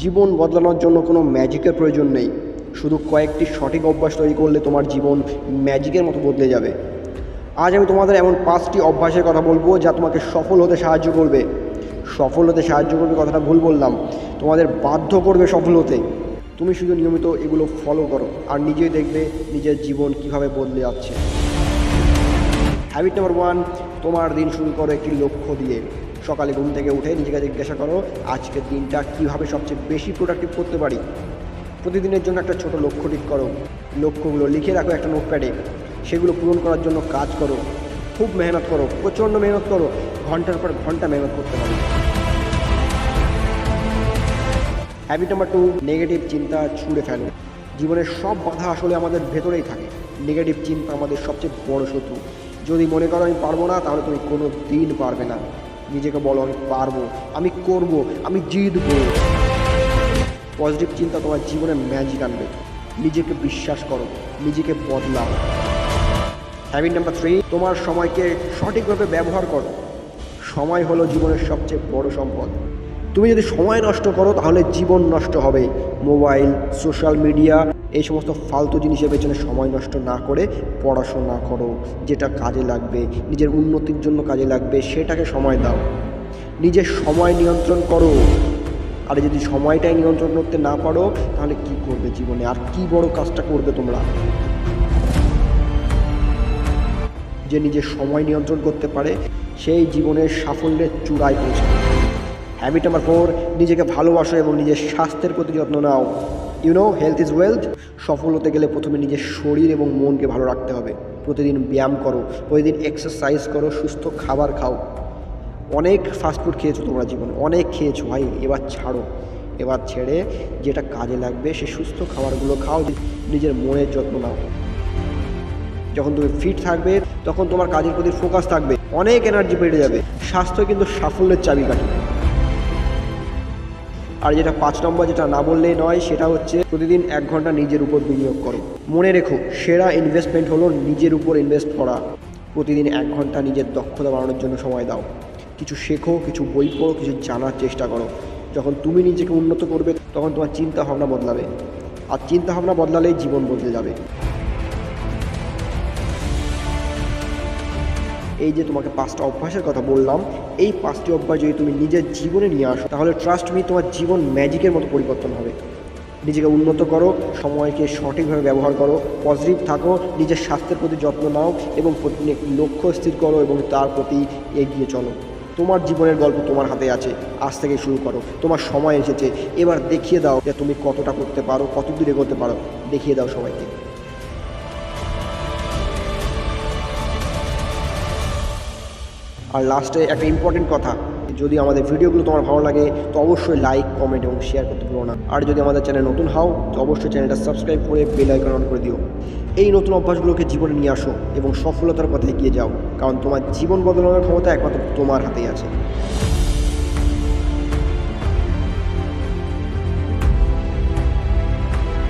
জীবন বদলানোর জন্য কোনো ম্যাজিকের প্রয়োজন নেই, শুধু কয়েকটি সঠিক অভ্যাস তৈরি করলে তোমার জীবন ম্যাজিকের মতো বদলে যাবে। আজ আমি তোমাদের এমন 5টি অভ্যাসের কথা বলবো যা তোমাকে সফল হতে সাহায্য করবে। সফল হতে সাহায্য করবে কথাটা ভুল বললাম, তোমাদের বাধ্য করবে সফল হতে। তুমি শুধু নিয়মিত এগুলো ফলো করো আর নিজেই দেখবে নিজের জীবন কিভাবে বদলে যাচ্ছে। হ্যাবিট নাম্বার 1, তোমার দিন শুরু করো একটি লক্ষ্য দিয়ে। সকালে ঘুম থেকে উঠে নিজেকে জিজ্ঞাসা করো, আজকের দিনটা কীভাবে সবচেয়ে বেশি প্রোডাক্টিভ করতে পারি। প্রতিদিনের জন্য একটা ছোট লক্ষ্য ঠিক করো, লক্ষ্যগুলো লিখে রাখো একটা নোটপ্যাডে, সেগুলো পূরণ করার জন্য কাজ করো, খুব মেহনত করো, প্রচণ্ড মেহনত করো, ঘন্টার পর ঘন্টা মেহনত করতে হবে। হ্যাবিট নাম্বার 2, নেগেটিভ চিন্তা ছুঁড়ে ফেলো। জীবনের সব বাধা আসলে আমাদের ভেতরেই থাকে। নেগেটিভ চিন্তা আমাদের সবচেয়ে বড় শত্রু। যদি মনে করো আমি পারবো না, তাহলে তুমি কোনো দিন পারবে না। নিজেকে বলো আমি পারবো, আমি করব, আমি জিতবো। পজিটিভ চিন্তা তোমার জীবনে ম্যাজিক আনবে। নিজেকে বিশ্বাস করো, নিজেকে বদলাও। হ্যাবিট নাম্বার 3, তোমার সময়কে সঠিকভাবে ব্যবহার করো। সময় হলো জীবনের সবচেয়ে বড় সম্পদ। তুমি যদি সময় নষ্ট করো তাহলে জীবন নষ্ট হবে। মোবাইল, সোশ্যাল মিডিয়া, এই সমস্ত ফালতু জিনিসের পেছনে সময় নষ্ট না করে পড়াশোনা করো, যেটা কাজে লাগবে, নিজের উন্নতির জন্য কাজে লাগবে, সেটাকে সময় দাও। নিজের সময় নিয়ন্ত্রণ করো। আর যদি সময়টাই নিয়ন্ত্রণ করতে না পারো তাহলে কি করবে জীবনে, আর কি বড় কাজটা করবে তোমরা? যে নিজের সময় নিয়ন্ত্রণ করতে পারে সেই জীবনের সাফল্যের চূড়ায় পৌঁছাবে। হ্যাবিট নাম্বার 4, নিজেকে ভালোবাসো এবং নিজের স্বাস্থ্যের প্রতি যত্ন নাও। Health is wealth. সফল হতে গেলে প্রথমে নিজের শরীর এবং মনকে ভালো রাখতে হবে। প্রতিদিন ব্যায়াম করো, প্রতিদিন এক্সারসাইজ করো, সুস্থ খাবার খাও। অনেক ফাস্টফুড খেয়েছো তোমরা জীবনে, অনেক খেয়েছো ভাই, এবার ছাড়ো। এবার ছেড়ে যেটা কাজে লাগবে সে সুস্থ খাবারগুলো খাও, নিজের মনের যত্ন নাও। যখন তুমি ফিট থাকবে তখন তোমার কাজের প্রতি ফোকাস থাকবে, অনেক এনার্জি বেড়ে যাবে। স্বাস্থ্য কিন্তু সাফল্যের চাবিকাঠি। আর যেটা 5 নম্বর, যেটা না বললেই নয়, সেটা হচ্ছে প্রতিদিন 1 ঘন্টা নিজের উপর বিনিয়োগ করো। মনে রেখো, সেরা ইনভেস্টমেন্ট হলো নিজের উপর ইনভেস্ট করা। প্রতিদিন 1 ঘন্টা নিজের দক্ষতা বাড়ানোর জন্য সময় দাও। কিছু শেখো, কিছু বই পড়ো, কিছু জানার চেষ্টা করো। যখন তুমি নিজেকে উন্নত করবে তখন তোমার চিন্তা ভাবনা বদলাবে, আর চিন্তা ভাবনা বদলালেই জীবন বদলে যাবে। এই যে তোমাকে 5টা অভ্যাসের কথা বললাম, এই 5টি অভ্যাস যদি তুমি নিজের জীবনে নিয়ে আসো তাহলে ট্রাস্ট মি, তোমার জীবন ম্যাজিকের মতো পরিবর্তন হবে। নিজেকে উন্নত করো, সময়কে সঠিকভাবে ব্যবহার করো, পজিটিভ থাকো, নিজের স্বাস্থ্যের প্রতি যত্ন নাও এবং প্রতিদিন একটি লক্ষ্য স্থির করো এবং তার প্রতি এগিয়ে চলো। তোমার জীবনের গল্প তোমার হাতে আছে, আজ থেকে শুরু করো। তোমার সময় এসেছে, এবার দেখিয়ে দাও যে তুমি কতটা করতে পারো, কত দূর এগোতে পারো, দেখিয়ে দাও সবাইকে। আর লাস্টে একটা ইম্পর্টেন্ট কথা, যদি আমাদের ভিডিওগুলো তোমার ভালো লাগে তো অবশ্যই লাইক, কমেন্ট এবং শেয়ার করতে ভুলো না। আর যদি আমাদের চ্যানেল নতুন হও তো অবশ্যই চ্যানেলটা সাবস্ক্রাইব করে বেল আইকন অন করে দিও। এই নতুন অভ্যাসগুলোকে জীবনে নিয়ে আসো এবং সফলতার পথে এগিয়ে যাও, কারণ তোমার জীবন বদলানোর ক্ষমতা একমাত্র তোমার হাতেই আছে।